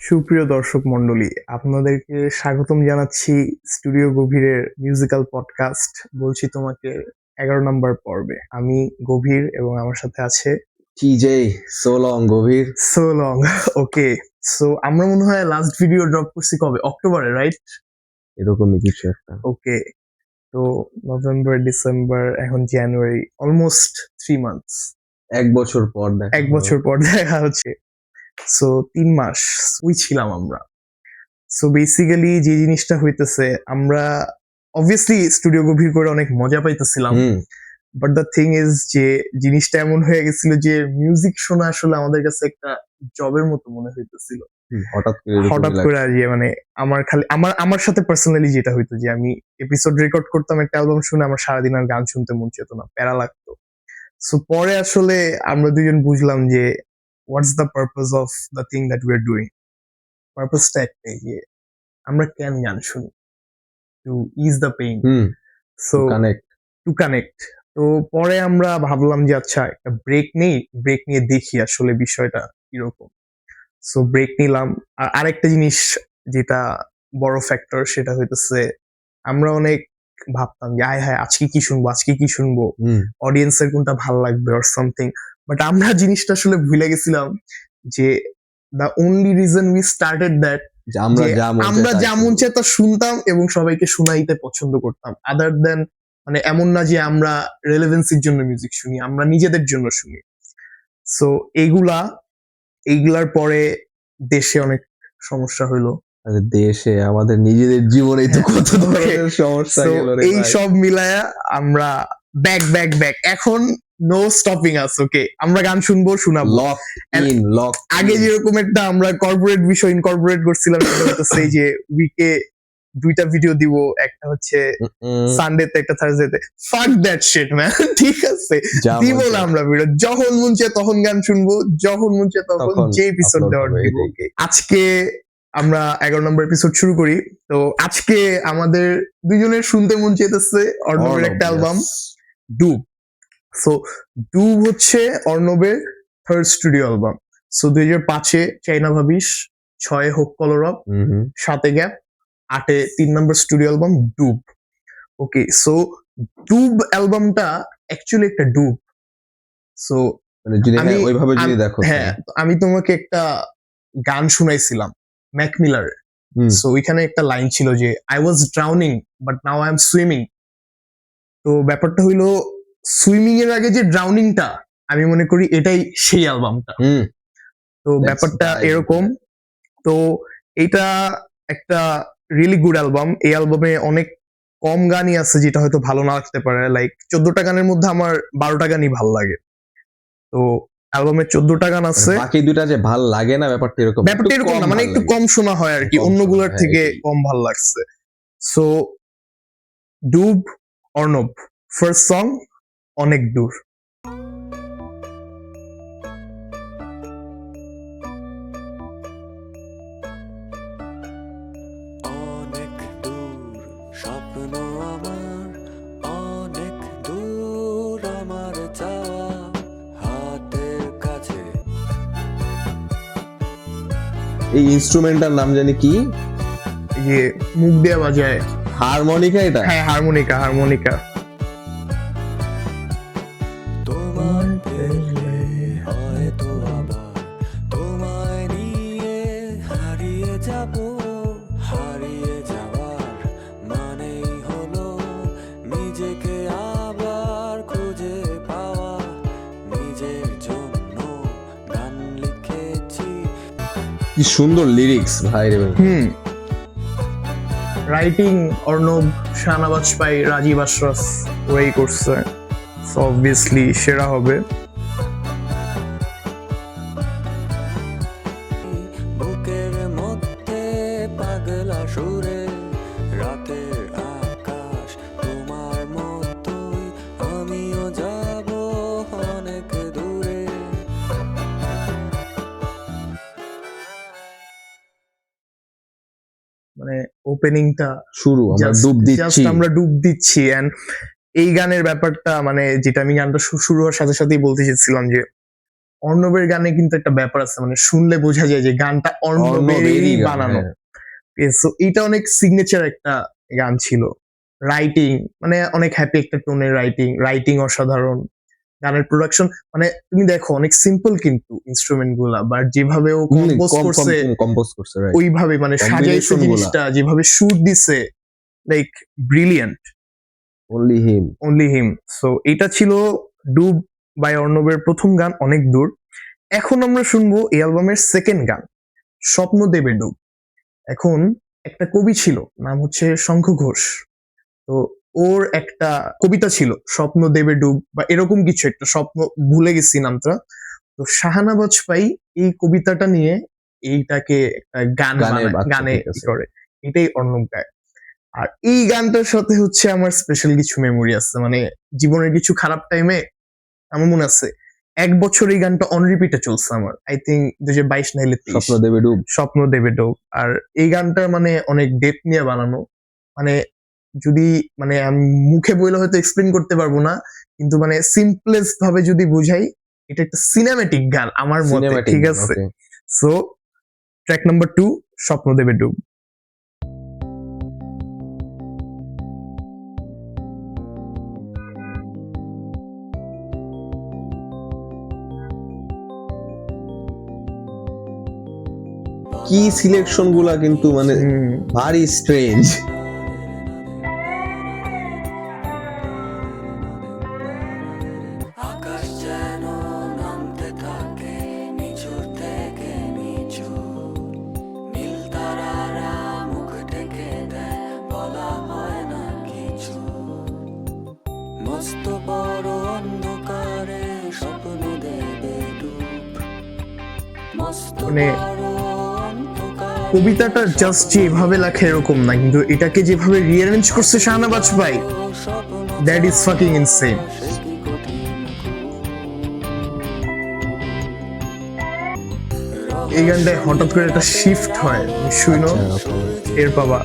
সুপ্রিয় দর্শক মণ্ডলী, আপনাদেরকে স্বাগতম জানাচ্ছি স্টুডিও গভীরের মিউজিক্যাল পডকাস্ট বলছি তোমাকে 11 নম্বর পর্বে। আমি গভীর এবং আমার সাথে আছে টিজে। সো লং গভীর। So long. ওকে, সো আমরা মনে হয় লাস্ট ভিডিও ড্রপ করছি কবে? অক্টোবরে, রাইট? এরকমই কিছু একটা। ওকে, তো নভেম্বর, ডিসেম্বর, এখন জানুয়ারি, অলমোস্ট 3 মান্থস। এক বছর পর দেখা এক বছর পর দেখা হচ্ছে। সো 3 মাস ওই ছিলাম আমরা। সো বেসিক্যালি যে জিনিসটা হইতেছে, আমরা অবভিয়াসলি স্টুডিও গভীর করে অনেক মজা পাইতেছিলাম, বাট দ্য থিং ইজ যে জিনিসটা এমন হয়ে গেছিল যে মিউজিক শোনা আসলে আমাদের কাছে একটা জবের মতো মনে হইতেছিল। হঠাৎ করে আর যে মানে আমার সাথে পার্সোনালি যেটা হইতো যে আমি এপিসোড রেকর্ড করতাম, একটা অ্যালবাম শুনে আমার সারাদিন আর গান শুনতে মন চেত না, প্যারা লাগতো। সো পরে আসলে আমরা দুজন বুঝলাম যে what's the purpose of the thing that we are doing. পারপাসটা একটাই যে আমরা কেন গান শুনি, to ease the pain, so to connect. তো পরে আমরা ভাবলাম যে আচ্ছা একটা ব্রেক নিয়ে দেখি আসলে বিষয়টা কিরকম। সো ব্রেক নিলাম। আর আরেকটা জিনিস যেটা বড় ফ্যাক্টর, সেটা হইতেছে আমরা অনেক ভাবতাম যে হায় আজকে কি শুনবো, অডিয়েন্সের কোনটা ভাল লাগবে অর সামথিং। বাট আমরা জিনিসটা আসলে ভুলে গেছিলাম যে the only reason we started that আমরা যা মন চায় তা শুনতাম এবং সবাইকে শোনাইতে পছন্দ করতাম। আদার দেন মানে এমন না যে আমরা রেলেভেন্সির জন্য মিউজিক শুনি, আমরা নিজেদের জন্য শুনি। সো এইগুলার পরে দেশে অনেক সমস্যা হইলো। দেশে আমাদের নিজেদের জীবনে তো কত ধরনের সমস্যা গেল রে। এই সব মিলায়া আমরা ব্যাক এখন নো স্টপিং আস। ওকে, আমরা গান শুনবো, শোনাবো। আগে যেরকম একটা আমরা কর্পোরেট বিষয় ইনকর্পোরেট করছিলাম, সেটা হচ্ছে যে উইকে 2টা ভিডিও দিব, একটা হচ্ছে সানডেতে, একটা থার্সডেতে। ফাক দ্যাট শিট ম্যান, ঠিক আছে? দিব না আমরা ভিডিও, যখন মন চায় তখন গান শুনবো, যখন মন চায় তখন যে এপিসোড দেওয়ার দিব। আজকে আমরা 11 নম্বর এপিসোড শুরু করি। তো আজকে আমাদের দুজনের শুনতে মন চাইতেছে অর্ণবের একটা অ্যালবাম, ডুব। সো ডুব হচ্ছে অর্ণবের থার্ড স্টুডিও অ্যালবাম। সো 2005-এ চাইনা ভাবিস, 6-এ হোক কলরব, 7-এ গ্যাপ, 8-এ 3 নম্বর স্টুডিও অ্যালবাম ডুব। ওকে, সো ডুব অ্যালবামটা অ্যাকচুয়ালি একটা ডুব। সো আমি তোমাকে একটা গান শুনাইছিলাম ম্যাক মিলারের। সো ওইখানে একটা লাইন ছিল যে I was drowning but now I am swimming. তো ব্যাপারটা হইলো সুইমিং এর আগে যে ড্রাউনিংটা, আমি মনে করি এটাই সেই অ্যালবামটা। তো ব্যাপারটা এরকম। তো এটা একটা রিয়েলি গুড অ্যালবাম। এই অ্যালবামে অনেক কম গানই আছে যেটা হয়তো ভালো না লাগতে পারে। লাইক 14টা গানের মধ্যে আমার 12টা গানই ভালো লাগে। তো অ্যালবামে 14টা গান আছে, বাকি দুটা যে ভালো লাগে না, ব্যাপারটা এরকম না, মানে একটু কম শোনা হয় আর কি, অন্যগুলোর থেকে কম ভালো লাগছে। সো ডুব, অর্ণব, ফার্স্ট সং, অনেক দূর। এই ইনস্ট্রুমেন্টার নাম জানি কি, যে মুখ দিয়ে বাজায় হারমোনিকা। এটা হ্যাঁ, হারমোনিকা। কি সুন্দর লিরিক্স ভাই রে। রাইটিং অর্ণব, শাহনাবাজ পাই, রাজীব আশরাফ ওই করছে। সো অবভিয়াসলি সেরা হবে। মানে ওপেনিংটা শুরু, আমরা ডুব দিচ্ছি। এন্ড এই গানের ব্যাপারটা মানে যেটা আমি গানটা শুরু হওয়ার সাথে সাথেই বলতে চেয়েছিলাম যে অর্ণবের গানে কিন্তু একটা ব্যাপার আছে, মানে শুনলে বোঝা যায় যে গানটা অর্ণবেরই বানানো। সো এটা অনেক সিগনেচার একটা গান ছিল। রাইটিং মানে অনেক হ্যাপি একটা টোনের রাইটিং অসাধারণ। গানের প্রোডাকশন মানে তুমি দেখো অনেক সিম্পল কিন্তু ইনস্ট্রুমেন্ট গুলা, বাট যেভাবে ও কম্পোজ করছে ওইভাবে মানে সাজাইছে জিনিসটা, যেভাবে শুট দিছে, লাইক ব্রিলিয়ান্ট। অনলি হিম। সো এটা ছিল ডুব বাই অর্ণবের প্রথম গান, অনেক দূর। এখন আমরা শুনবো এই অ্যালবামের সেকেন্ড গান, স্বপ্ন দেবে ডুব। এখন একটা কবি ছিল, নাম হচ্ছে শঙ্খ ঘোষ। তো ওর একটা কবিতা ছিল স্বপ্ন দেবে ডুব বা এরকম কিছু একটা, স্বপ্ন ভুলে গেছি নামটা। তো শাহানা বাজপাই এই কবিতাটা নিয়ে এইটাকে একটা গানে করে, এটাই অর্ণব গায়। আর এই গানটার সাথে হচ্ছে আমার স্পেশাল কিছু মেমোরি আছে, মানে জীবনের কিছু খারাপ টাইমে আমার মনে আছে 1 বছর এই গানটা অন রিপিটে চলছে আমার, আই থিঙ্ক 2022 নাইলে স্বপ্ন দেবে ডুব। আর এই গানটা মানে অনেক ডেপথ নিয়ে বানানো, মানে যদি মানে আমি মুখে বলে হয়তো এক্সপ্লেন করতে পারবো না, কিন্তু মানে সিম্পলেস্ট ভাবে যদি বুঝাই, এটা একটা সিনেম্যাটিক গান আমার মতে, ঠিক আছে? সো ট্র্যাক নাম্বার 2, স্বপ্ন দেবে ডুব। কি সিলেকশন গুলা কিন্তু মানে ভারী স্ট্রেঞ্জ। মানে কবিতাটা জাস্ট যেভাবে লেখা এরকম না, কিন্তু এটাকে যেভাবে রিঅ্যারেঞ্জ করছে Shahana Bajpai, that is fucking insane. এই গানটায় হঠাৎ করে একটা শিফট হয়, শুনো এর বাবা।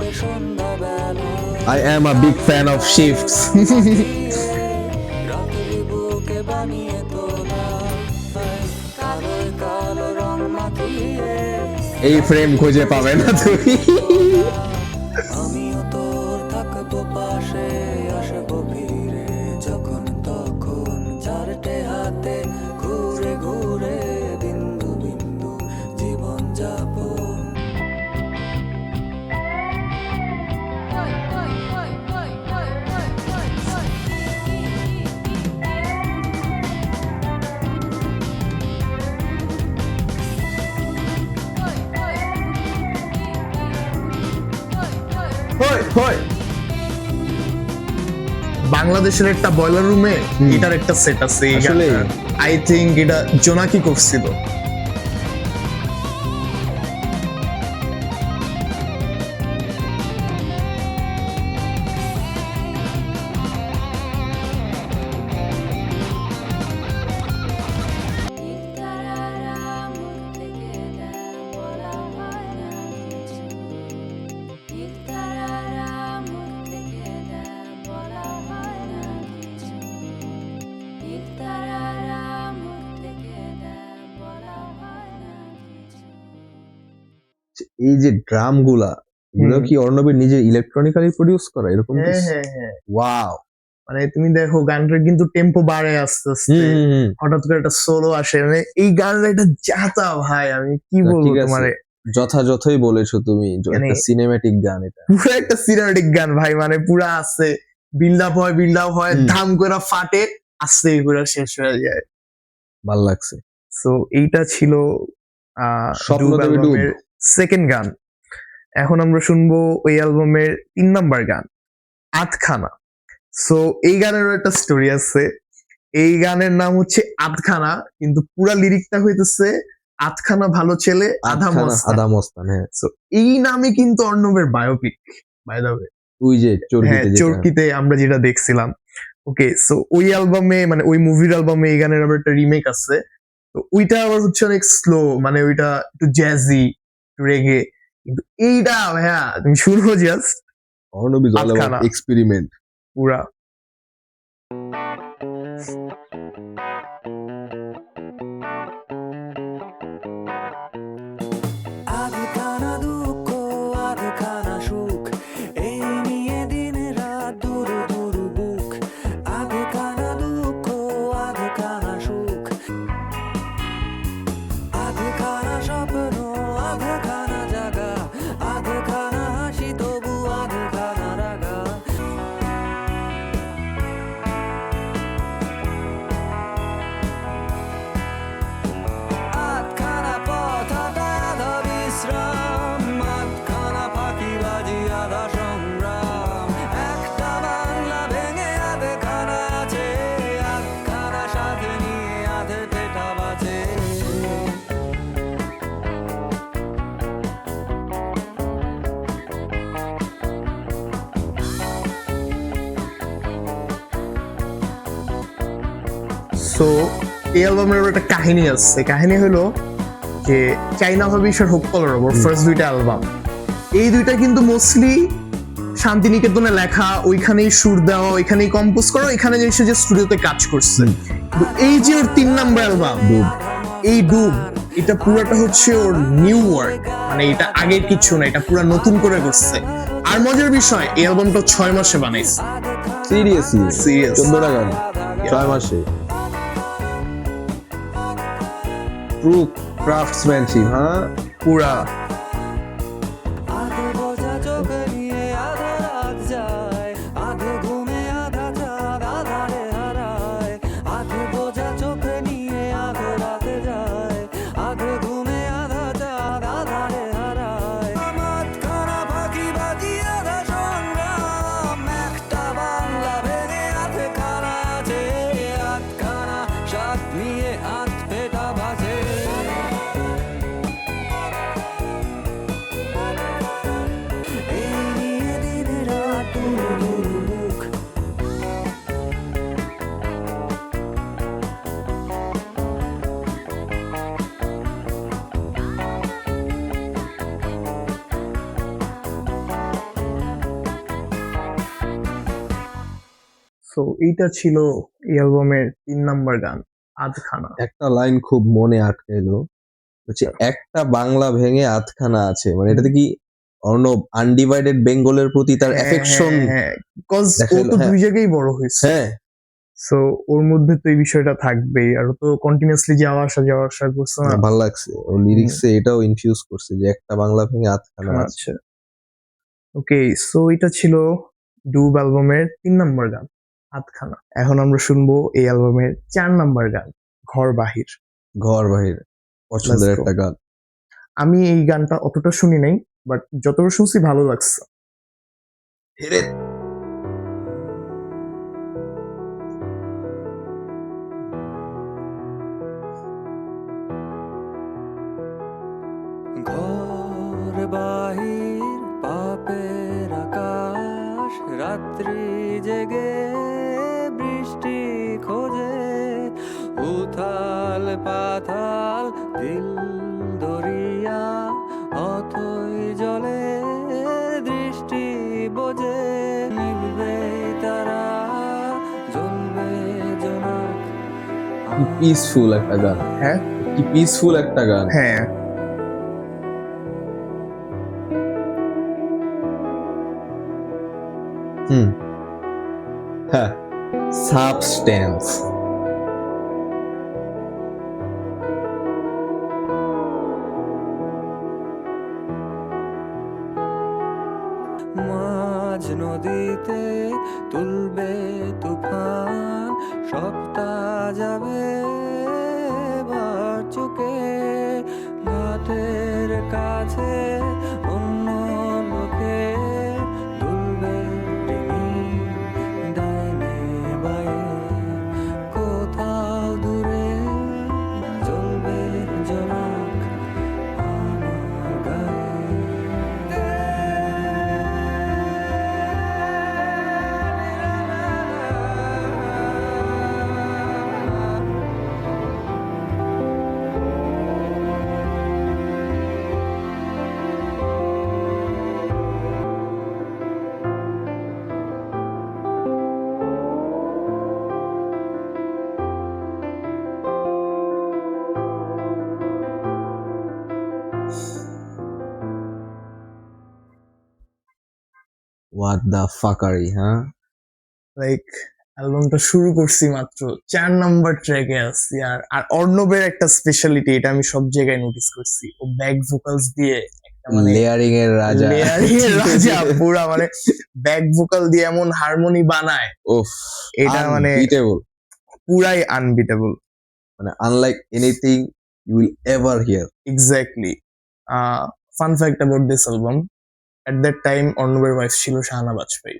I am a big fan of shifts. এই ফ্রেম খুঁজে পাবে না তুমি। আমিও তোর থাকবো পাশে, আসবো ফিরে যখন তখন, চারটে হাতে ঘুরে ঘুরে বিন্দু বিন্দু জীবন যাপন। বাংলাদেশের একটা বয়লার রুমে এটার একটা সেট আছে, আই থিঙ্ক এটা জোনাকি করছিল। এই যে ড্রাম গুলা, এগুলো কি অর্ণবের নিজে ইলেকট্রনিক্যালি প্রডিউস করা এরকম? হ্যাঁ। ওয়াও। মানে তুমি দেখো গানটার কিন্তু টেম্পো বাড়ে আস্তে আস্তে, হঠাৎ করে একটা সোলো আসে, মানে এই গানটা একটা জাতা ভাই, আমি কি বলবো তোমারে। যথাযথই বলেছো তুমি, একটা সিনেম্যাটিক গান, এটা পুরো একটা সিনেম্যাটিক গান ভাই, মানে পুরা আছে বিল্ড আপ হয় ধাম করে ফাটে, আস্তে করে শেষ হয়ে যায়, ভাল লাগছে। সো এইটা ছিল স্বপ্ন দেবে ডুব সেকেন্ড গান। এখন আমরা শুনবো ওই অ্যালবামের 3 নাম্বার গান, আধখানা। সো এই গানেরও একটা স্টোরি আছে। এই গানের নাম হচ্ছে আধখানা, কিন্তু পুরা লিরিকটা হইতেছে আধখানা ভালো ছেলে আধা মস্তান। সো এই নামে কিন্তু অর্ণবের বায়োপিক, বাই দ্য ওয়ে, ওই যে চরকিতে আমরা যেটা দেখছিলাম। ওকে, সো ওই অ্যালবামে মানে ওই মুভির অ্যালবামে এই গানের আবার একটা রিমেক আছে। তো ওইটা আবার হচ্ছে অনেক স্লো, মানে ওইটা একটু জ্যাজি, একটু রেগে, কিন্তু এইটা ভাইয়া তুমি শুনবো just, Arnab is all about experiment পুরা। সো এই অ্যালবামের একটা কাহিনী আছে, কাহিনী হলো যে চাইনা ভাবিস আর হোপ কলরব ফার্স্ট দুইটা অ্যালবাম, এই দুইটা কিন্তু মোস্টলি শান্তিনিকেতনে লেখা, ওইখানেই সুর দেওয়া, ওইখানেই কম্পোজ করা, ওইখানে এসে যে স্টুডিওতে কাজ করছে। কিন্তু এই যে ওর 3 নাম্বার অ্যালবাম এই ডুব, এটা পুরোটা হচ্ছে ওর নিউ ওয়ার্ক, মানে এটা আগের কিছু না, এটা পুরো নতুন করে করছে। আর মজার বিষয় এই অ্যালবামটা 6 মাসে বানাইছে। Seriously Serious. 14টা গান 6 মাসে। ট্রু ক্রাফটসম্যানশিপ, হ্যাঁ। পুরা আধে বোঝা চোখ নিয়ে আধা রাত যায়, আধে ঘুমে আধা চাঁদ আধারে হারায়। আধে বোঝা চোখ নিয়ে আধে রাতে যায়, আধে ঘুমে আধা চাঁদ আধারে হারায়। মাঝখানা ফাঁকিবাজি আধা সংগ্রাম, একটা বাংলা ভেঙে আধে খানা আছে, আধখানা সাত নিয়ে আধ পেটা বাজে। এই নিয়ে দিন রাত দুরুক। সো এইটা ছিল এই অ্যালবামের 3 নাম্বার গান আধখানা। একটা লাইন খুব মনে আটকাইলো, হচ্ছে একটা বাংলা ভেঙে আধখানা আছে, মানে এটাতে কি অর্ণব আনডিভাইডেড বেঙ্গলের প্রতি তার অ্যাফেকশন বিকজ ও দেখাইলো, তো হ্যাঁ। দুই জায়গায় বড় হয়েছে, হ্যাঁ, সো ওর মধ্যে তো এই বিষয়টা থাকবেই। আর ও তো কন্টিনিউয়াসলি যাওয়া আসা করছে না। ভালো লাগছে ও লিরিক্সে এটাও ইনফিউজ করছে যে একটা বাংলা ভেঙে আধখানা আছে। আচ্ছা, ওকে, সো এটা ছিল ডুব অ্যালবামের 3 নাম্বার গান আধখানা। এখন আমরা শুনবো এই অ্যালবামের 4 নাম্বার গান ঘর বাহির। ঘর বাহির পছন্দের Let's go. একটা গান। আমি এই গানটা অতটা শুনি নাই, বাট যতটা শুনছি ভালো লাগছে। ঘর বাহির পাপের আকাশ, রাত্রি জেগে বৃষ্টি খোঁজে, উথাল পাথাল দিল দরিয়া, অথই জলে দৃষ্টি বোঝে। নিভবে তারা, জ্বলবে জোনাক। কি পিসফুল একটা গান, হ্যাঁ কি পিসফুল একটা গান। হ্যাঁ, হ্যাঁ, সাবস্টেন্স। মাঝ নদীতে তুলবে তুফান, সপ্তা যাবে বার চুকে, ঘাটের কাছে অন্য লোকে তুলবে ডিঙি ডাইনে বায়ে, কোথাও দূরে জ্বলবে জোনাক আমার গায়ে। হোয়াট দা ফাকারি, হ্যাঁ। লাইক অ্যালবামটা শুরু করছি মাত্র 4 নাম্বার ট্র্যাকে আছি। আর অর্ণবের একটা স্পেশালিটি, এটা আমি সব জায়গায় নোটিস করছি, ও ব্যাক ভোকালস দিয়ে একটা মানে লেয়ারিং এর রাজা। লেয়ারিং এর রাজা, পুরা মানে ব্যাক ভোকাল দিয়ে এমন হারমোনি বানায়, ওফ, এটা মানে আনবিটেবল, পুরাই আনবিটেবল। মানে unlike anything you will ever hear. Exactly. Fun fact about this album, at that time অর্ণবের ওয়াইফ ছিল শাহানা বাজপেয়ী।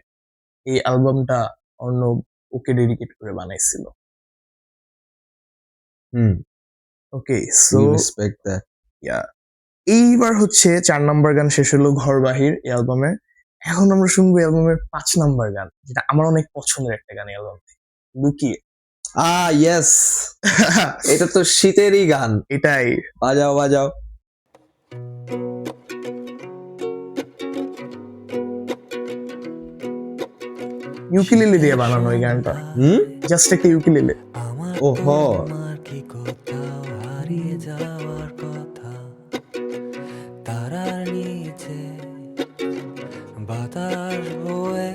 এই অ্যালবামটা অর্ণব ওকে ডেডিকেট করে বানাইছিল। Okay, so we respect that. এইবার হচ্ছে 4 নাম্বার গান শেষ হলো ঘর বাহির এই অ্যালবামে। এখন আমরা শুনবো অ্যালবামের 5 নাম্বার গান, যেটা আমার অনেক পছন্দের একটা গান অ্যালবাম থেকে, লুকিয়ে। ইয়েস, এটা তো শীতেরই গান। এটাই। বাজাও বাজাও। ইউকেলেলে দিয়ে বানানো এই গানটা, জাস্ট একটা ইউকেলেলে। আমার ওহো। তোমার কি কোথাও হারিয়ে যাওয়ার কথা, তারার নিচে বাতাস বয়ে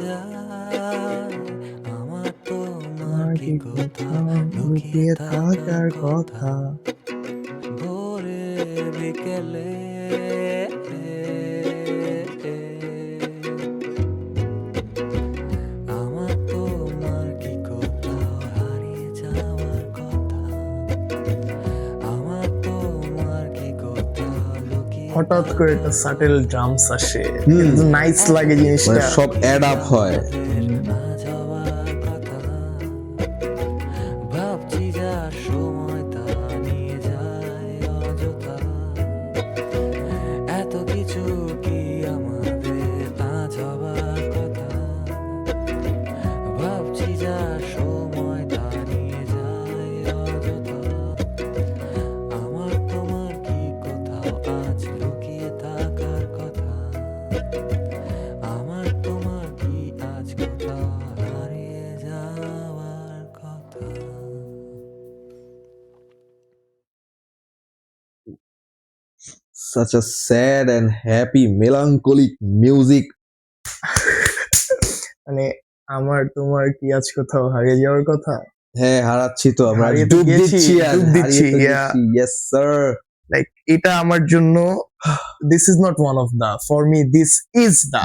যায়। আমার তোমার কি কোথাও লুকিয়ে থাকার কথা, ভোরে বিকেলে আমার তোমার কি কোথাও হারিয়ে যাওয়ার কথা, আমার তোমার কি কোথাও লুকিয়ে হঠাৎ করে একটা সাটেল ড্রামস আসে, হুম। নাইস লাগে মানে জিনিসটা। সব অ্যাড আপ হয়। না যাওয়ার কথা, ভাবছি যা সময় তা নিয়ে যায় অযথা। এত কিছু কি আমাদের আজ হবার কথা, ভাবছি যা সময় তা নিয়ে যায় অযথা। আমার তোমার কি কোথাও আজ লুকিয়ে থাকার কথা, আমার তোমার কি আজ কোথাও হারিয়ে যাওয়ার কথা। Such a sad and happy melancholic music. মানে আমার তোমার কি আজ কোথাও হারিয়ে যাওয়ার কথা, হ্যাঁ, হারাচ্ছি তো আমরা, হারিয়ে তো ডুব গেছি, দিচ্ছি আর ডুব দিচ্ছি, হারিয়ে তো yeah. গেছি। Yes sir. লাইক এটা আমার জন্য, this is not one of the, for me this is the,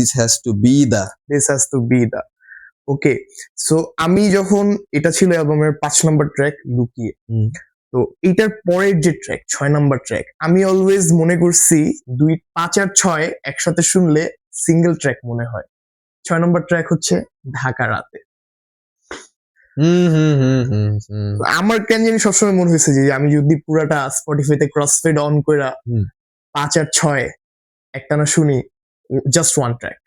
This has to be the. This has to be the. Okay, so আমি যখন, এটা ছিল অ্যালবামের 5 নম্বর ট্র্যাক লুকিয়ে, হুম। তো এটার পরের যে ট্র্যাক 6 নম্বর ট্র্যাক, আমি অলওয়েজ মনে করছি 5 আর 6 একসাথে শুনলে সিঙ্গেল ট্র্যাক মনে হয়। 6 নম্বর ট্র্যাক হচ্ছে ঢাকা রাতে। তো আমার কেন জানি সবসময় মনে হয়েছে যে আমি যদি পুরাটা স্পটিফাইতে ক্রসফেড অন কইরা হুম। 5 আর 6 একটানা শুনি, just one track.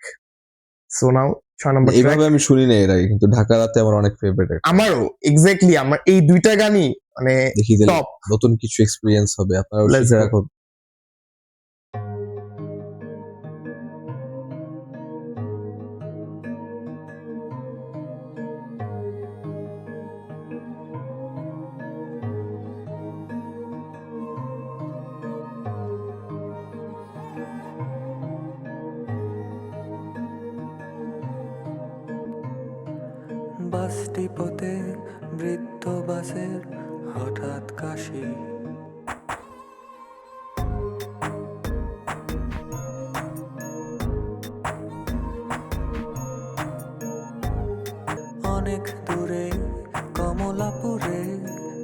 So now 6 number track এইভাবে আমি শুনি না এর আগে, কিন্তু ঢাকা রাতে আমার অনেক ফেভারিট। আমারও এক্স্যাক্টলি, আমার এই দুইটা গানই মানে দেখি দিলে টপ। নতুন কিছু এক্সপেরিয়েন্স হবে, আপনারা Let's শিখে go. রাখুন। বাস ডিপোতে বৃদ্ধ বাসের হঠাৎ কাশি, অনেক দূরে কমলাপুরে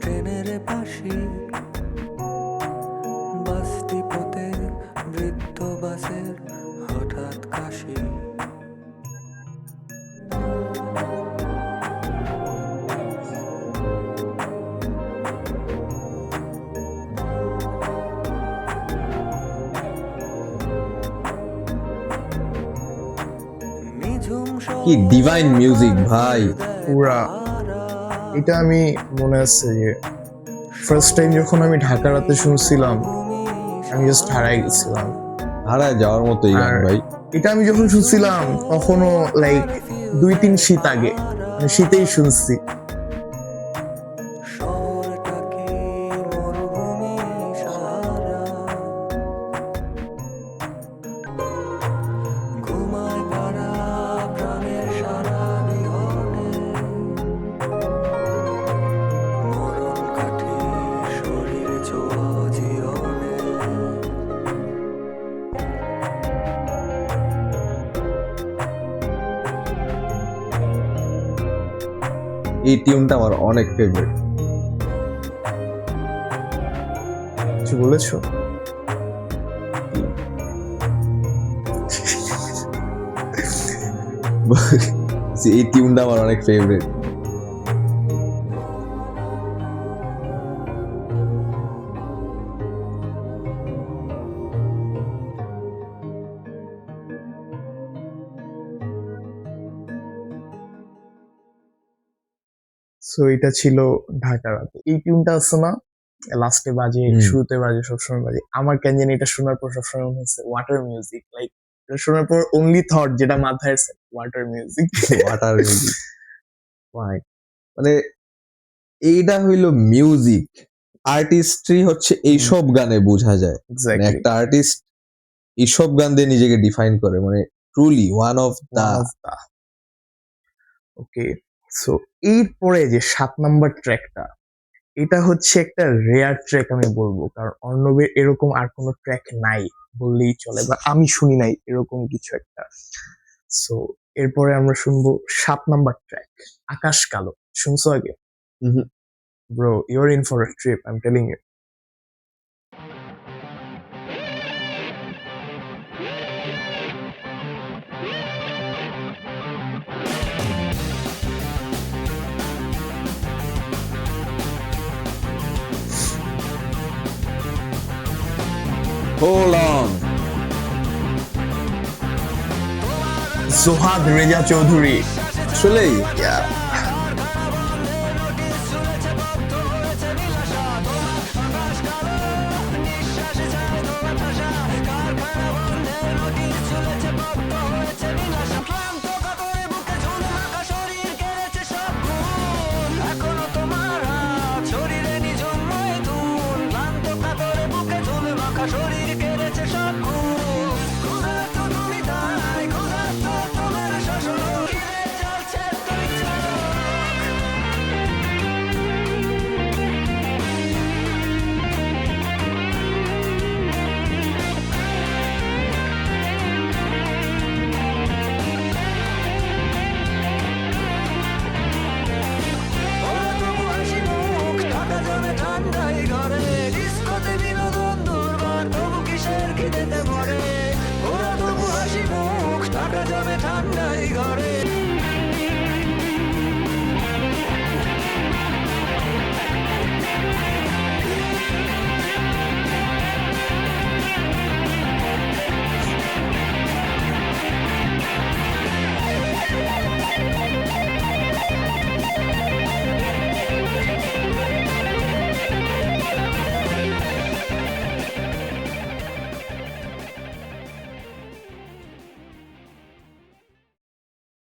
ট্রেনের পাশে, বাস ডিপোতে বৃদ্ধ বাসের হঠাৎ কাশি। কি ডিভাইন মিউজিক ভাই। পুরা এটা আমি মনে আছে যে ফার্স্ট টাইম যখন আমি ঢাকা রাতে শুনছিলাম, আমি জাস্ট হারাই গেছিলাম। হারায় যাওয়ার মতো এই গান আর ভাই। এটা আমি যখন শুনছিলাম তখনও লাইক 2-3 শীত আগে, মানে শীতেই শুনছি। শহরটাকে মরুভূমি সাহারা, ঘুমায় পাড়া প্রাণের সারা বিহনে, মরণ কাঠে শরীর ছোঁয়া জীবনে। এই টিউনটা আমার অনেক ফেভারিট। কিছু বলেছো? এই টিউনটা আমার অনেক ফেভারিট। সো এটা ছিল ঢাকা রাত। এই টিউনটা আছে না, লাস্টে বাজে, শুরুতে বাজে, সবসময় বাজে। আমার কেন জানি এটা শোনার পর সবসময় মনে হচ্ছে ওয়াটার মিউজিক, লাইক এটা শোনার পর অনলি থট যেটা মাথায় আসছে ওয়াটার মিউজিক। ওয়াটার মিউজিক, মানে এইটা হইলো মিউজিক। আর্টিস্ট্রি হচ্ছে এইসব গানে বোঝা যায়। মানে এক্স্যাক্টলি, একটা আর্টিস্ট এইসব গান দিয়ে নিজেকে ডিফাইন করে, মানে truly one of the. Okay, so এরপরে যে 7 নাম্বার ট্র্যাকটা, এটা হচ্ছে একটা রেয়ার ট্র্যাক আমি বলবো, কারণ অর্ণবের এরকম আর কোনো ট্র্যাক নাই বললেই চলে, বা আমি শুনি নাই এরকম কিছু একটা। সো এরপরে আমরা শুনবো 7 নাম্বার ট্র্যাক, আকাশ কালো। শুনছো আগে? Bro, you are in for a trip, I am telling you. Hold on. Johad Reza Chowdhury. আসলেই Yeah. শরীর কেড়েছে সব ঘুম, ক্ষুধার্ত তুমি তাই, ক্ষুধার্ত তোমার শাসন, ঘিরে চলছে দুই চোখ। ওরা তবু হাসি মুখ, টাকা জমে ঠান্ডাই ঘরে, ডিস্কোতে বিনোদন দুর্বার, তবু কিসের খিদেতে মরে। ওরা তবু হাসি মুখ, টাকা জমে ঠান্ডাই ঘরে।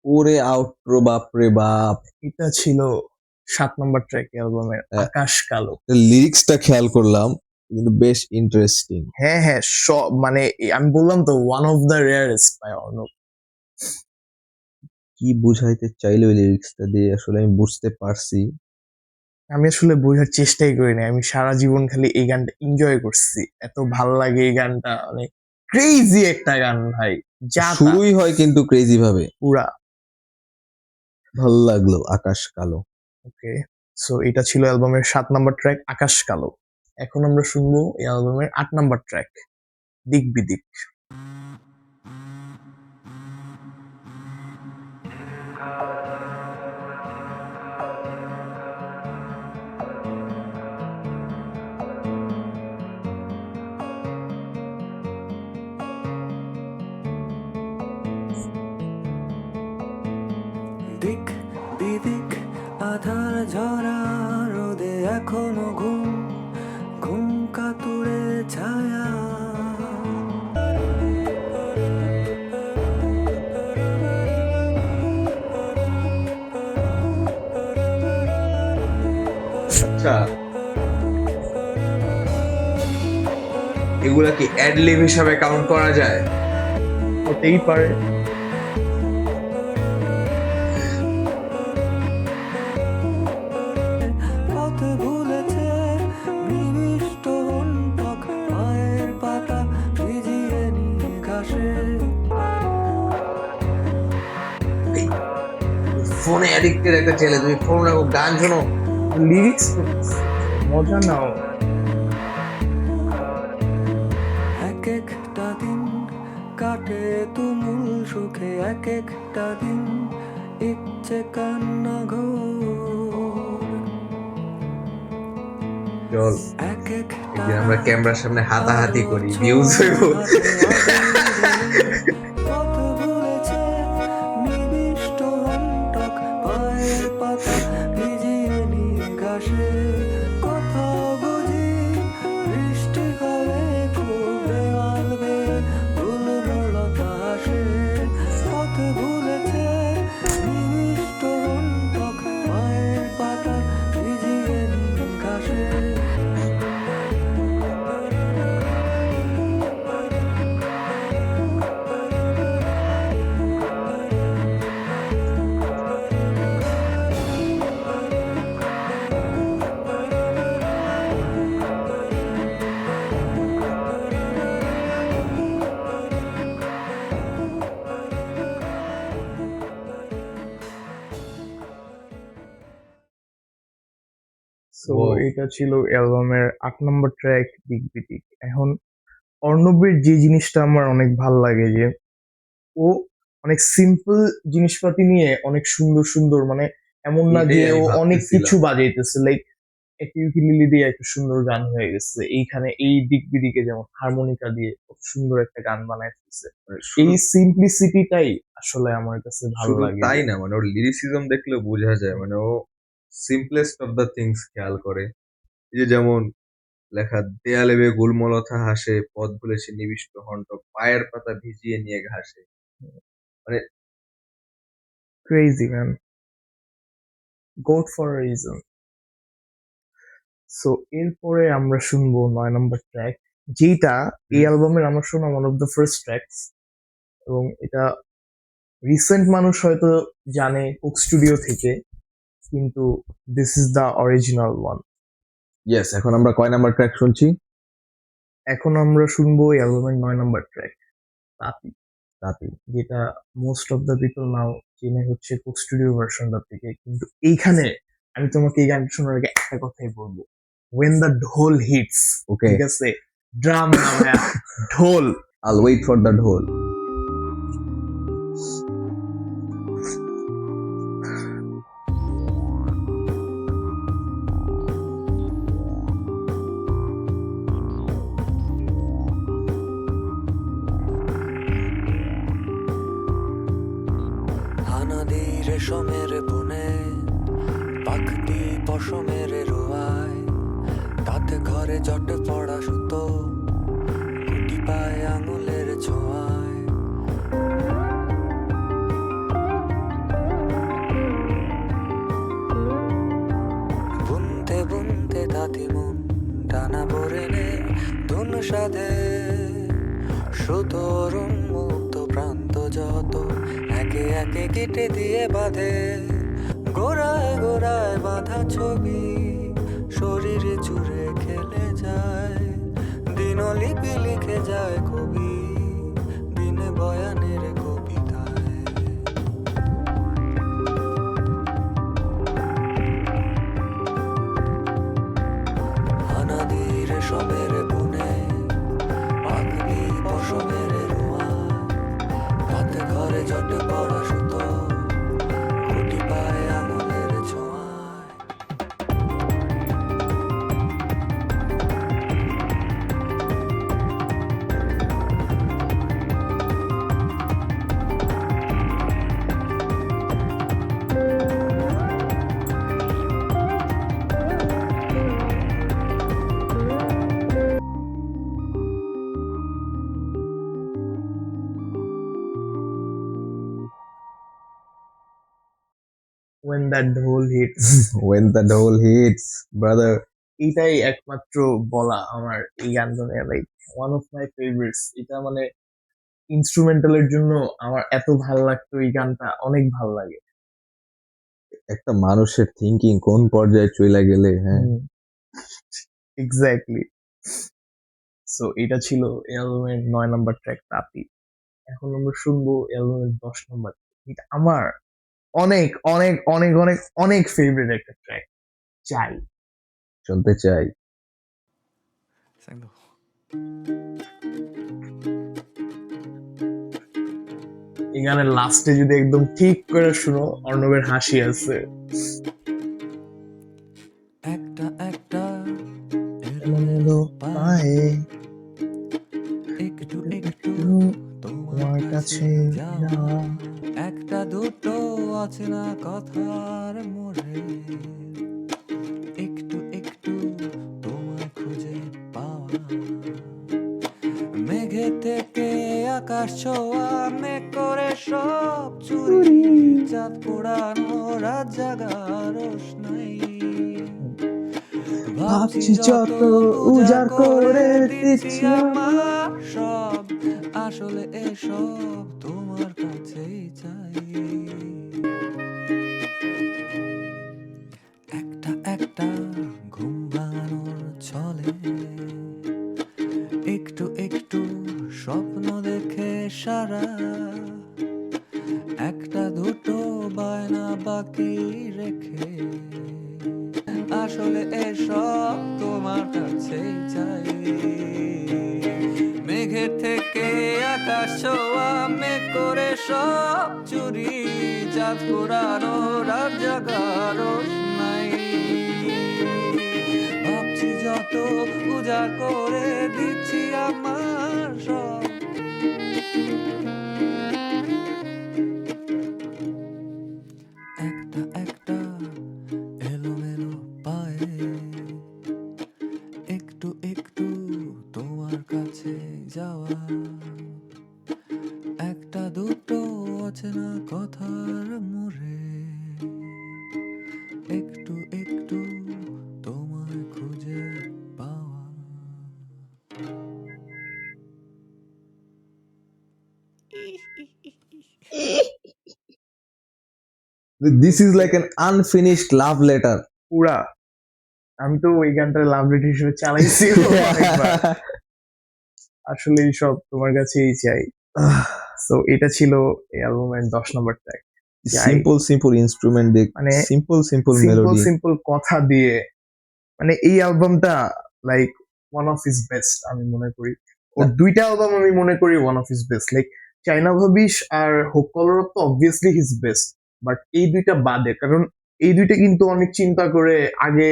ওরে আউটরো, বাপ রে বাপ। এটা ছিল 7 নাম্বার ট্র্যাক অ্যালবামের, হ্যাঁ। আকাশ কালো। লিরিক্সটা খেয়াল করলাম, কিন্তু বেশ ইন্টারেস্টিং। হ্যাঁ হ্যাঁ, সব মানে আমি বললাম তো one of the rarest by Arnob. কি বুঝাইতে চাইলো ওই লিরিক্সটা দিয়ে আসলে আমি বুঝতে পারছি। আমি আসলে বোঝার চেষ্টাই করি না, আমি সারা জীবন খালি এই গানটা এনজয় করছি, এত ভাল লাগে এই গানটা, মানে ক্রেজি একটা গান ভাই, যা তা, শুরুই হয় কিন্তু ক্রেজি ভাবে। পুরা। ভাল লাগলো আকাশ কালো। ওকে, সো এটা ছিল অ্যালবামের 7 নাম্বার ট্র্যাক আকাশ কালো। এখন আমরা শুনবো এই অ্যালবামের 8 নাম্বার ট্র্যাক দিক বিদিক। দিক বিদিক আধার ঝরা রোদে এখনো ঘুম, ঘুম কাতুরে ছায়া। আচ্ছা, এগুলা কি অ্যাডলিব হিসাবে কাউন্ট করা যায়? হতেই পারে। পথ ভুলেছে নিবিষ্ট হন্টক, পায়ের পাতা ভিজিয়ে নিয়ে ঘাসে। ফোনে অ্যাডিক্টেড একটা ছেলে, তুমি ফোন রাখো, গান শোনো। লিরিক্স মজা নাও। এক একটা দিন কাটে তুমুল সুখে, এক একটা দিন ইচ্ছে কান্না ঘোর। চল এক একটা একদিন আমরা ক্যামেরার সামনে হাতাহাতি করি, ভিউজ হইব। পথ ভুলেছে নিবিষ্ট হন্টক, পায়ের পাতা ভিজিয়ে সো Wow. এটা ছিল অ্যালবামের 8 নম্বর ট্র্যাক দিক বিদিক। এখন অর্ণবের যে জিনিসটা আমার অনেক ভাল লাগে যে ও অনেক সিম্পল জিনিসপাতি নিয়ে অনেক সুন্দর সুন্দর, মানে এমন না যে এটাই আমি ও অনেক ভাবতেছিলাম। কিছু বাজাইতেছে, লাইক একটা ইউকেলেলে দিয়ে একটা সুন্দর গান হয়ে গেছে, এইখানে এই দিক বিদিকে যেমন হারমোনিকা দিয়ে কত সুন্দর একটা গান বানায় ফেলছে। মানে এই শুধু সিম্পলিসিটিটাই আসলে আমার কাছে ভালো শুধু লাগে তাই যে না, মানে ওর লিরিসিজম দেখলেও বোঝা যায়, মানে ও সিম্পলেস্ট অফ দ্য থিংস খেয়াল করে। এই যে যেমন লেখা, দেয়ালে বেয়ে গুলমলতা হাসে, পথ ভুলেছে নিবিষ্ট হন্ট, পায়ের পাতা ভিজিয়ে নিয়ে ঘাসে। মানে crazy man, goat for a reason. So এরপরে আমরা শুনবো 9 নম্বর ট্র্যাক, যেটা এই অ্যালবামের আমার শোনা one of the first tracks, এবং এটা রিসেন্ট মানুষ হয়তো জানে কোক স্টুডিও থেকে, কিন্তু this is the original one. Yes, এখন আমরা কয় নাম্বার ট্র্যাক শুনছি? এখন আমরা শুনবো এই অ্যালবামের 9 নম্বর ট্র্যাক, তাঁতি, রাতে। যেটা মোস্ট অফ দ্য পিপল নাও চেনে হচ্ছে কোক স্টুডিও ভার্সনটা থেকে। কিন্তু এইখানে আমি তোমাকে এই গানটা শোনার আগে একটা কথাই বলবো, ওয়েন দ্য ঢোল হিটস, ওকে, ঠিক আছে, ড্রাম না ভাইয়া, ঢোল। আল ওয়েট ফর দ্য ঢোল। হানাদি রেশমের বনে পাখতি পশমের রোয়ায়, তাতে ঘরে জটে পড়া সুতো গুটি পায় আঙুলের ছোঁয়ায়। বুনতে বুনতে তাঁতি মন টানা ভরে নে ধুন সাধে, সুতোর উন্মুক্ত প্রান্ত যত একে একে কেটে দিয়ে বাঁধে। গোড়ায় গোড়ায় বাঁধা ছবি শরীরে জুড়ে খেলে যায়, দিনলিপি লিখে যায় কবি দিনে বয়ানের কবিতায়। হানাদি রেশমের বনে পাখি পশমের রোয়ায়, তাতে ঘরে জটে পড়া সুতো গুটি পায় আঙুলের ছোঁয়ায়। ওয়েন দ্য ঢোল হিটস, ওয়েন দ্য ঢোল হিটস ব্রাদার। এইটাই একমাত্র বলা আমার এই গানটা, like one of my favourites. এটা মানে ইনস্ট্রুমেন্টালের জন্য আমার এত ভাল লাগতো, এই গানটা অনেক ভাল লাগে। একটা মানুষের থিঙ্কিং কোন পর্যায়ে চলে গেলে, হ্যাঁ। এক্স্যাক্টলি। সো এটা ছিল অ্যালবামের 9 নম্বর ট্র্যাক তাঁতি। এখন আমরা শুনবো অ্যালবামের 10 নম্বর, এটা আমার অনেক অনেক অনেক অনেক অনেক ফেভারিট একটা ট্র্যাক, চাই। শুনতে চাই। এই গানের লাস্টে যদি একদম ঠিক করে শুনো, অর্ণবের হাসি আছে। একটা একটা এলোমেলো পায়ে একটু একটু তোমার কাছে যাওয়া, একটা দুটো অচেনা কথার মোড়ে একটু একটু তোমায় খুঁজে পাওয়া। মেঘে থেকে আকাশ ছোঁয়া মেঘ করে সব চুরি, চাঁদ পোড়ানো রাত জাগা রোশনাই। ভাবছি যত উজাড় করে দিচ্ছি আমার সব, আসলে এসব তোমার কাছেই চাই। একটা একটা ঘুম ভাঙানোর ছলে একটু একটু স্বপ্ন দেখে সারা, একটা দুটো বায়না বাকি রেখে আসলে এসব তোমার কাছেই চাই। মেঘের থেকে আকাশ ছোঁয়া মেঘ করে সব চুরি, চাঁদ পুরানোর আর জাগার নাই। ভাবছি যত উজাড় করে দিচ্ছি আমার সব, একটা একটা এলোমেলো পায়ে একটু একটু তোমার কাছে যাওয়া, একটা দুটো অচেনা কথার মোড়ে একটু একটু তোমায় খুঁজে পাওয়া। This is like an unfinished love letter. পুরা আমি তো ওই গানটা লাভ লেটার হিসেবে চালাইছি অনেকবার। আসলে এইসব তোমার কাছেই চাই। সো এটা ছিল এই অ্যালবামের 10 নম্বর ট্র্যাক। simple instrument দিয়ে মানে simple সিম্পল melody. সিম্পল কথা দিয়ে মানে এই অ্যালবামটা like one of his best আমি মনে করি। ওর দুইটা অ্যালবাম আমি মনে করি one of his best. Like চাইনা ভাবিশ আর হোক কলরব তো অবভিয়াসলি হিজ বেস্ট, বাট এই দুইটা বাদে, কারণ এই দুইটা কিন্তু অনেক চিন্তা করে আগে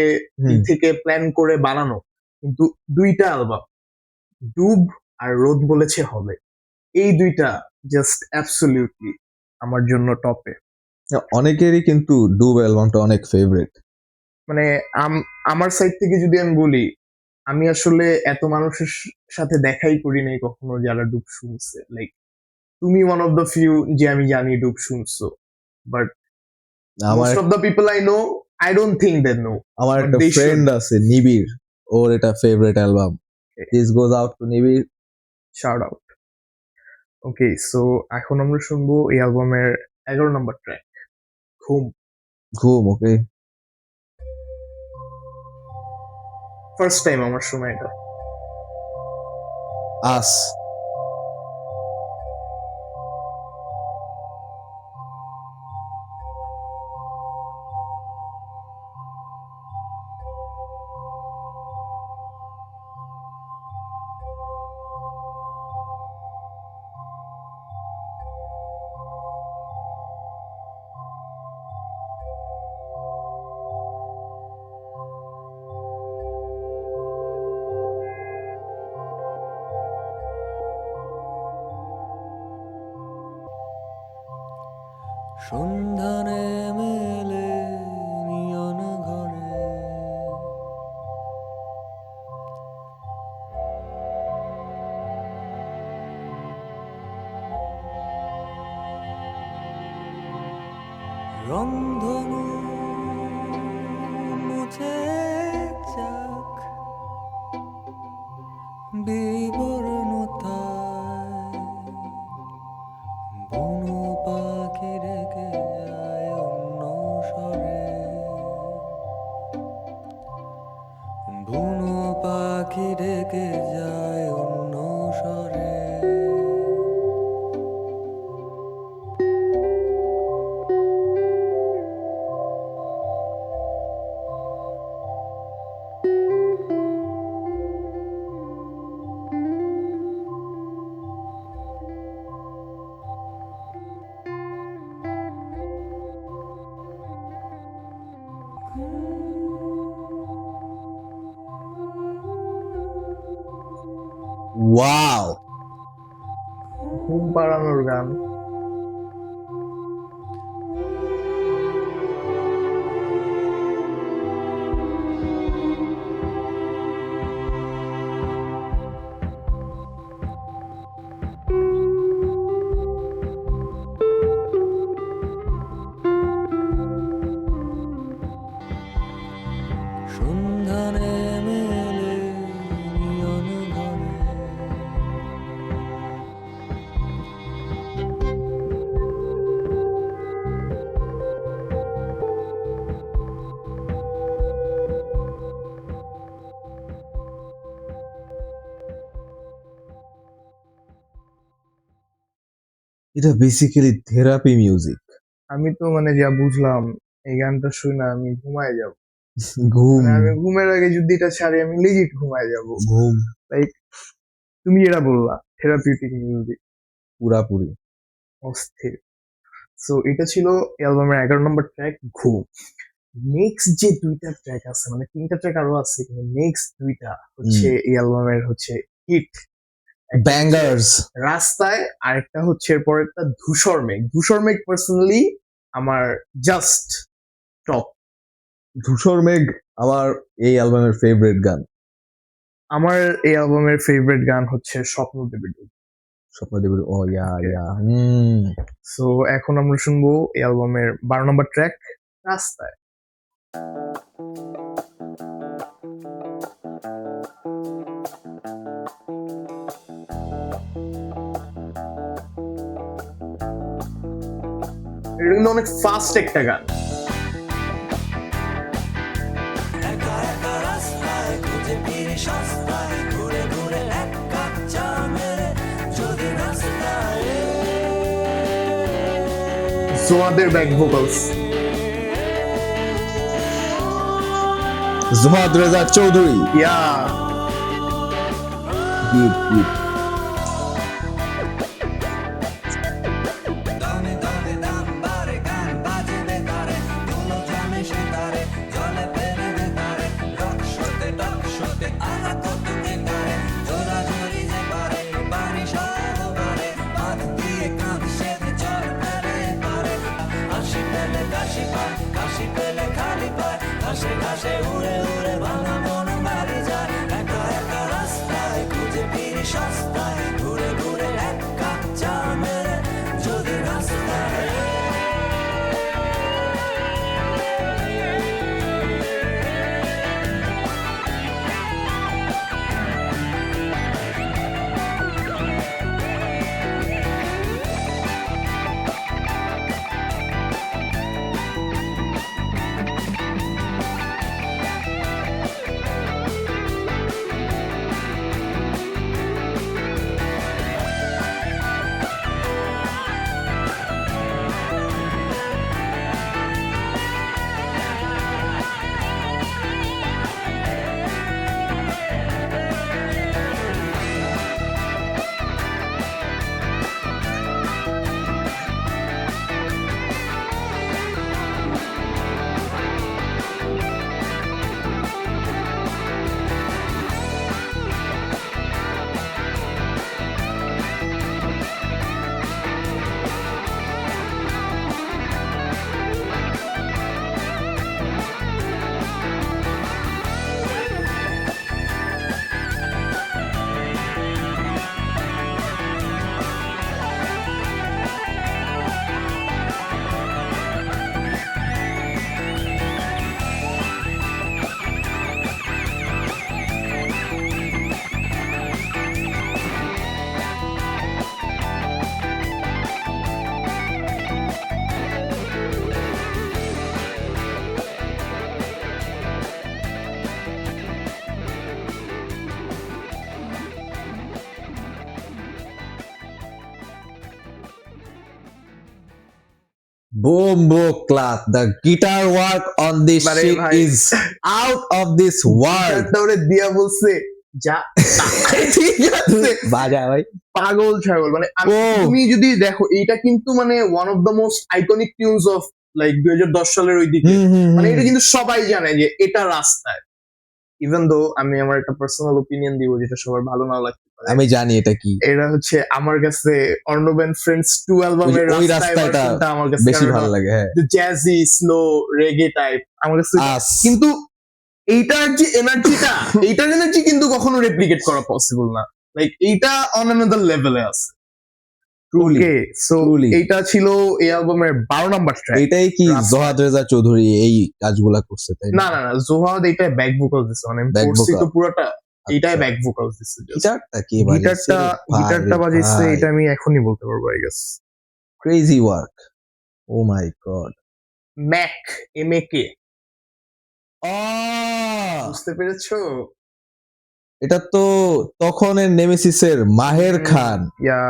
থেকে প্ল্যান করে বানানো, কিন্তু দুইটা অ্যালবাম ডুব আর রোদ বলেছে হবে, এই দুইটা জাস্ট অ্যাবসলিউটলি আমার জন্য টপে। অনেকেরই কিন্তু ডুব অ্যালবামটা অনেক ফেভারিট। মানে আমার সাইড থেকে যদি আমি বলি, আমি আসলে এত মানুষের সাথে দেখাই করি নাই কখনো যারা ডুব শুনছে। লাইক তুমি ওয়ান অফ দ্য ফিউ যে আমি জানি ডুব শুনছো, বাট আমার most of the people I know I don't think they know. আমার But একটা they ফ্রেন্ড should. আছে নিবিড়, ওর এটা favourite album. This goes out to Nibir. Shout out. Okay, so এখন আমরা শুনবো এই অ্যালবামের 11 নম্বর ট্র্যাক, ঘুম। ঘুম, ওকে। ফার্স্ট টাইম আমার শোনা এটা। আস সন্ধানে মেলে নিয়ন ঘরে, রংধনু মুছে যাক বিবর্ণতায়, বুনো পাখি রেখে যায় অন্য স্বরে, বুনো পাখি রেখে যায় অন্য স্বরে। ওয়াও, ঘুম পাড়ানোর গান। সন্ধানে মেলে নিয়ন ঘরে, এটা বেসিক্যালি থেরাপি মিউজিক। আমি তো মানে যা বুঝলাম এই গানটা শুনে আমি ঘুমায় যাব। ঘুম মানে আমি ঘুমের আগে যদি এটা ছাড়ি আমি লিজিট ঘুমায় যাব। ঘুম লাইক তুমি যেটা বললা থেরাপিউটিক মিউজিক, পুরাপুরি। অস্থির। সো এটা ছিল অ্যালবামের 11 নম্বর ট্র্যাক ঘুম। নেক্সট যে দুইটা ট্র্যাক আছে মানে তিনটা ট্র্যাক আরো আছে কিন্তু নেক্সট দুইটা হচ্ছে এই অ্যালবামের হচ্ছে হিট। ব্যাঙ্গার্স। রাস্তায়, আরেকটা হচ্ছে এরপর একটা ধূসর মেঘ। ধূসর মেঘ পার্সোনালি আমার জাস্ট টপ। ধূসর মেঘ আমার এই অ্যালবামের ফেভারিট গান। আমার এই অ্যালবামের ফেভারিট গান হচ্ছে স্বপ্ন দেবী। স্বপ্নদেবীর ও ইয়া Okay. ইয়া সো এখন আমরা শুনবো এই অ্যালবামের 12 নম্বর ট্র্যাক রাস্তায়। এটা কিন্তু অনেক ফাস্ট একটা গান। একা একা রাস্তায় খুঁজে ফিরি সস্তায় ঘুরে ঘুরে এক কাপ চা মেরে যদি রাস্তায় জোয়াদের ব্যাক ভোকালস। জুহাদ রেজা চৌধুরী। ইয়া গিট গিট দামে দামে দাম বারে গান বাজবে তারে দুলো জামে সে তারে জলে ফেলবে তারে টক শোতে আহা কত গিটারে জোরা জোরি যে পারে বাড়ি সব পারে হাত দিয়ে কাঁধ সেধে চর ফেলে পারে হাসি পেলে কাশি পায় কাশি পেলে খালি পায় ঘাসে ঘাসে উড়ে উড়ে ভাঙা মন বাড়ি যায় একা একা রাস্তায় খুঁজে ফিরি সস্তায় ঘুরে ঘুরে এক কাপ চা মেরে যদি রাস্তায় Bombo class. The guitar work on this Bare shit bhai. is out of this world. একটা ওরে দিয়া বলছে যা ঠিক আছে বাজা ভাই। পাগল ছাগল মানে ও। তুমি যদি দেখো এইটা কিন্তু মানে one of the most iconic tunes of like 2010 সালের ওই দিকে মানে এটা কিন্তু সবাই জানে যে এটা রাস্তায়। ইভেন দো আমি আমার একটা পার্সোনাল ওপিনিয়ন দিব যেটা সবার ভালো না লাগতে পারে। আমি জানি এটা কি। এটা হচ্ছে আমার কাছে অর্ণব এন্ড ফ্রেন্ডস 2 অ্যালবামের ওই রাস্তায় রাস্তাটা ভার্সনটা আমার কাছে বেশি ভালো লাগে। হ্যাঁ। জ্যাজি স্লো রেগে টাইপ আমার কাছে আস। কিন্তু এইটার যে এনার্জিটা এইটার এনার্জি কিন্তু কখনো রেপ্লিকেট করা পসিবল না। লাইক এইটা অন অ্যানাদার লেভেলে আছে। Truly, okay so truly. এইটা ছিল এই অ্যালবামের 12 নাম্বার ট্র্যাক। এটাই কি রাস্তায়। জহাদ রেজা চৌধুরী এই কাজগুলা করছে তাই না না না জোহাদ এইটা ব্যাক ভোকাল দিছে মানে আমি Back পড়ছি vocal। তো পুরোটা এইটাই আচ্ছা। ব্যাক ভোকাল দিছে just। গিটারটা কে বাজাইছে? গিটারটা বাজাইছে এটা আমি এখনই বলতে পারবো I guess. Crazy work. Oh my god. MAK MAK বুঝতে পেরেছো? এটা তো তখনের নেমেসিসের মাহের খান। ইয়া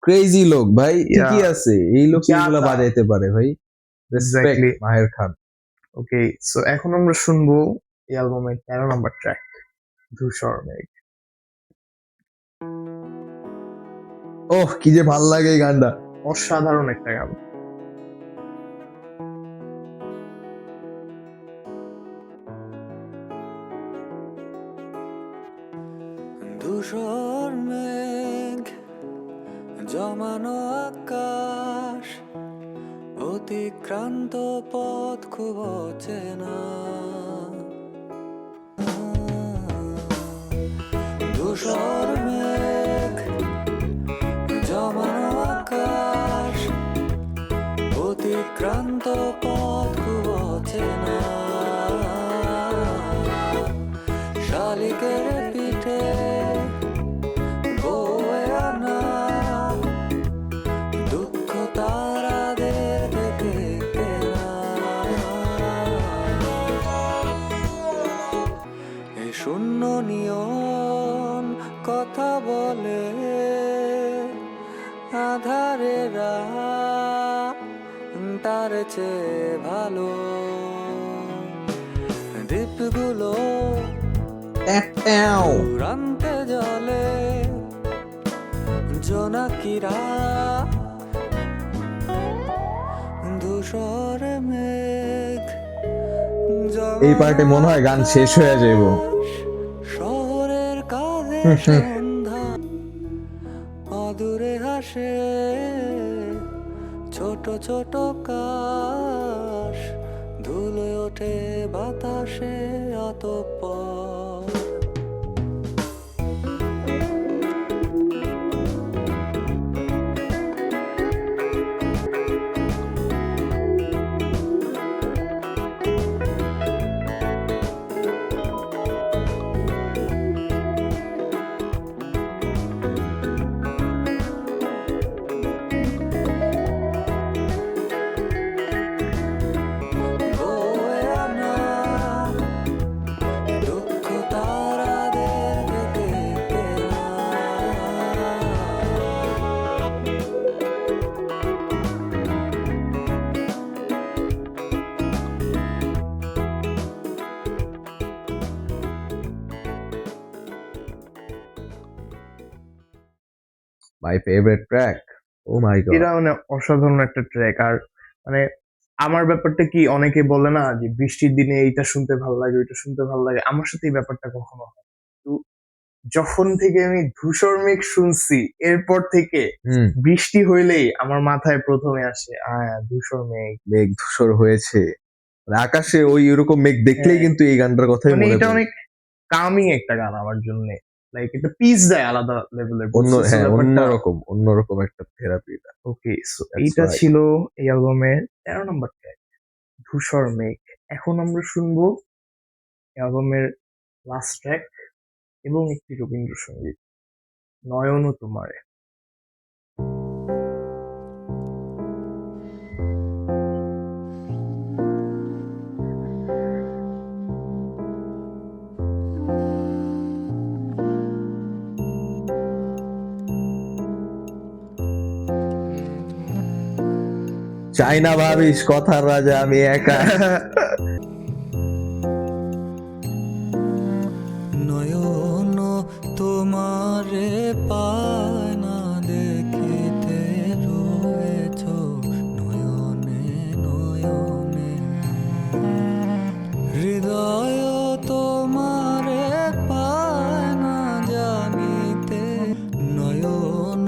ক্রেজি লোক ভাই। ঠিকই আছে, এই লোক যা এগুলা তা। বাজাইতে পারে ভাই। Respect Exactly. মাহের খান। ওকে, সো এখন আমরা শুনবো এই অ্যালবামের 13 নম্বর ট্র্যাক, ধূসর মেঘ। ওহ কি যে ভাল লাগে এই গানটা। অসাধারণ একটা গান। ধূসর মেঘ জমানো আকাশ, অতিক্রান্ত পথ খুব অচেনা। ধূসর মেঘ জমানো আকাশ, অতিক্রান্ত পথ খুব অচেনা। শালিকের পিঠে বয়ে আনা দুঃখ তারাদের দেখে কেনা। এই শূন্য নিয়ন কথা বলে আধারেরা তার চেয়ে ভালো। দ্বীপগুলো উড়ান্তে জলে জোনাকিরা ধূসর মেঘ। এই পার্টে মনে হয় গান শেষ হয়ে যাইব। শহরের কাঁধে সন্ধ্যা অদূরে হাসে ছোট ছোট কাশ, ধুলে ওঠে বাতাসে অতঃপর। বয়ে আনা দুঃখ তারাদের দেখে কেনা। My favourite track. Oh my god. এটা মানে অসাধারণ একটা ট্র্যাক। আর মানে আমার ব্যাপারটা কি, অনেকে বলে না যে বৃষ্টির দিনে এইটা শুনতে ভালো লাগে, ওইটা শুনতে ভালো লাগে, আমার সাথে এই ব্যাপারটা কখনো হয় না। কিন্তু যখন থেকে আমি ধূসর মেঘ শুনছি, এরপর থেকে বৃষ্টি হইলেই আমার মাথায় প্রথমে আসে ধূসর মেঘ। মেঘ ধূসর হয়েছে, মানে আকাশে ওই এরকম মেঘ দেখলেই হ্যাঁ। কিন্তু এই গানটার কথাই মানে মনে এটা পড়ে। অনেক কামিং একটা গান আমার জন্য। লাইক এটা পিস দেয় আলাদা লেভেলের। অন্যরকম একটা থেরাপি এটা। ওকে, সো That's এইটা right. ছিল এই অ্যালবামের 13 নম্বর ট্র্যাক, ধূসর মেঘ। এখন আমরা শুনবো অ্যালবামের লাস্ট ট্র্যাক এবং একটি রবীন্দ্রসঙ্গীত, নয়ন ও তোমারে। চাই না ভাবিস কথার রাজা আমি একা। নয়ন তোমারে পায় না দেখিতে রয়েছ নয়নে নয়নে। হৃদয় তোমারে পায় না জানিতে, নয়ন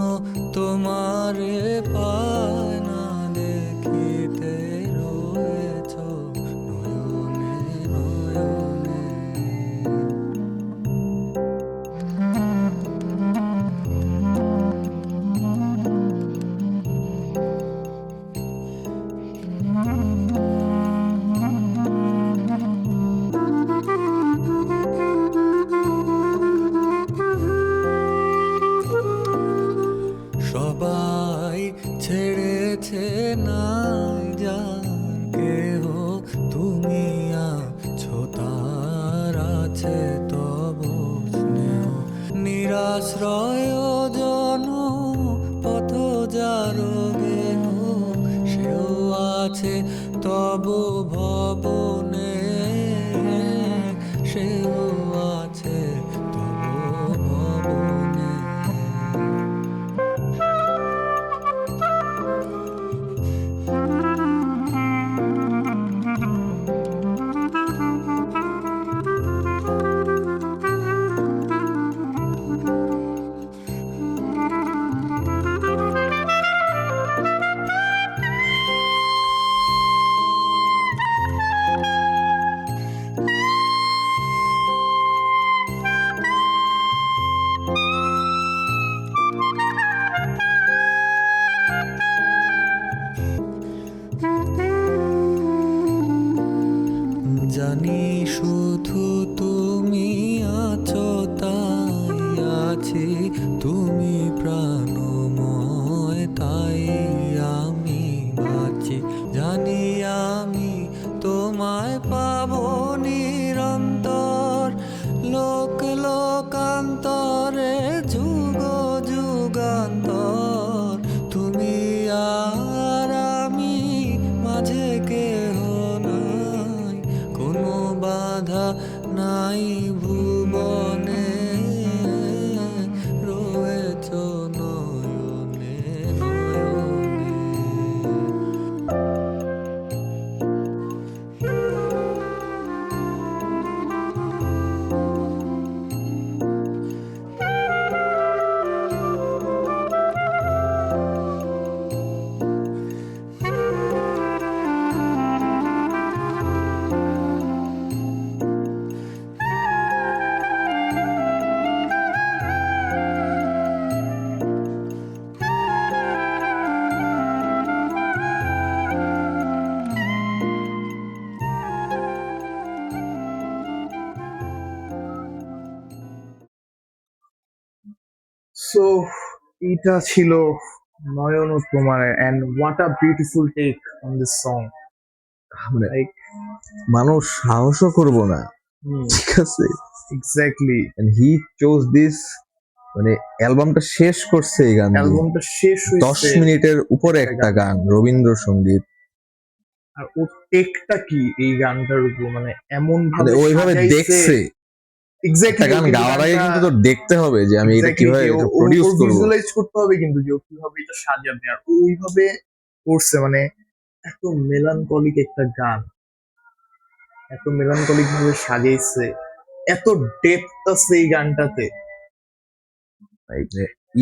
তোমারে পায় না দেখিতে রয়েছ নয়নে নয়নে। সবাই ছেড়েছে নাই যার কেহ, তুমি আছো তার আছে তব স্নেহ। নিরাশ্রয় জন পথ যার গেহ, সেও আছে তব ভবনে সেও আছে তব ভবনে। জানি শুধু তুমি আছো তাই আছি, তুমি প্রাণময় তাই আমি বাঁচি। জানি আমি তোমায় পাবো নিরন্তর, লোক লোকান্তরে যুগ যুগান্তর। তুমি আর আমি মাঝে কেহ নাই, কোনো বাধা নাই ভুবনে, রয়েছ নয়নে নয়নে। সো এটা ছিল নয়ন ও তোমার, and what a beautiful take on this song. মানে লাইক মানুষ সাহসও করবো না, ঠিক আছে, exactly and he chose this, মানে অ্যালবামটা শেষ করছে এই গান দিয়ে। অ্যালবামটা শেষ 10 হয়েছে মিনিটের উপরে একটা গান, রবীন্দ্রসঙ্গীত। আর ওর টেকটা কি এই গানটার উপর, মানে এমন মানে ভাবে ওইভাবে দেখছে, একটা এক্স্যাক্টলি গান গাওয়ার আগে কিন্তু তোর দেখতে হবে যে আমি এটা কিভাবে প্রডিউস করবো। ভিজুয়ালাইজ করতে হবে কিন্তু যে ও কিভাবে এটা সাজাবে, আর ও ওইভাবে করছে। মানে এত মেলানকলিক একটা গান, এত মেলানকলিক ভাবে সাজিয়েছে, এত ডেপথ আছে এই গানটাতে।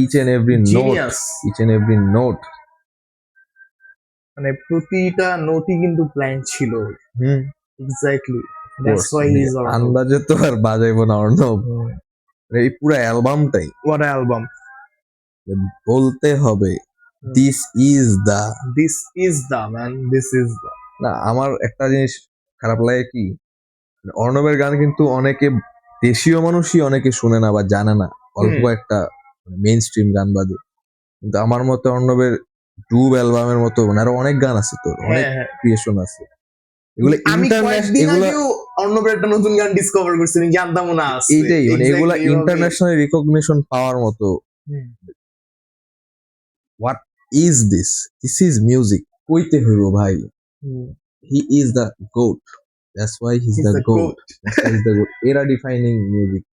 Each and every note, genius. Each and every note, মানে প্রতিটা নোটই কিন্তু প্ল্যান ছিল। Hmm, exactly, that's why he is Arnob. আন্দাজে তো আর বাজাইবো না অর্ণব, এই পুরো অ্যালবামটাই হোয়াট অ্যালবাম, বলতে হবে this is the. This is the man, this is the. না, আমার একটা জিনিস খারাপ লাগে কি, মানে অর্ণবের গান কিন্তু অনেকে দেশীয় মানুষই অনেকে শুনে না বা জানে না, অল্প একটা মেইন স্ট্রিম গান বাদে। কিন্তু আমার মতে অর্ণবের ডুব অ্যালবামের মতো মানে আরো অনেক গান আছে, তোর অনেক হ্যাঁ, হ্যাঁ। ক্রিয়েশন আছে, এগুলো আমি ইন্টারন্যাশনাল, কয়েকদিন এগুলা আগেও অর্ণবের একটা নতুন গান ডিসকভার করছি, আমি জানতামও না আছে। এইটাই, মানে এগুলা Exactly এইভাবে। ইন্টারন্যাশনাল রিকগনিশন পাওয়ার মতো। Hmm. What is this, this is music কইতে হইব ভাই। Hmm. He is the goat, that's why he is He's the the goat, goat. That's the goat, এরা ডিফাইনিং মিউজিক।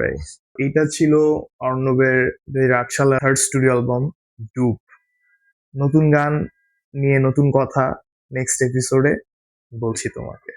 Right. এইটা ছিল অর্ণবের 2008 সালের থার্ড স্টুডিও অ্যালবাম ডুব। নতুন গান নিয়ে নতুন কথা নেক্সট এপিসোডে বলছি তোমাকে।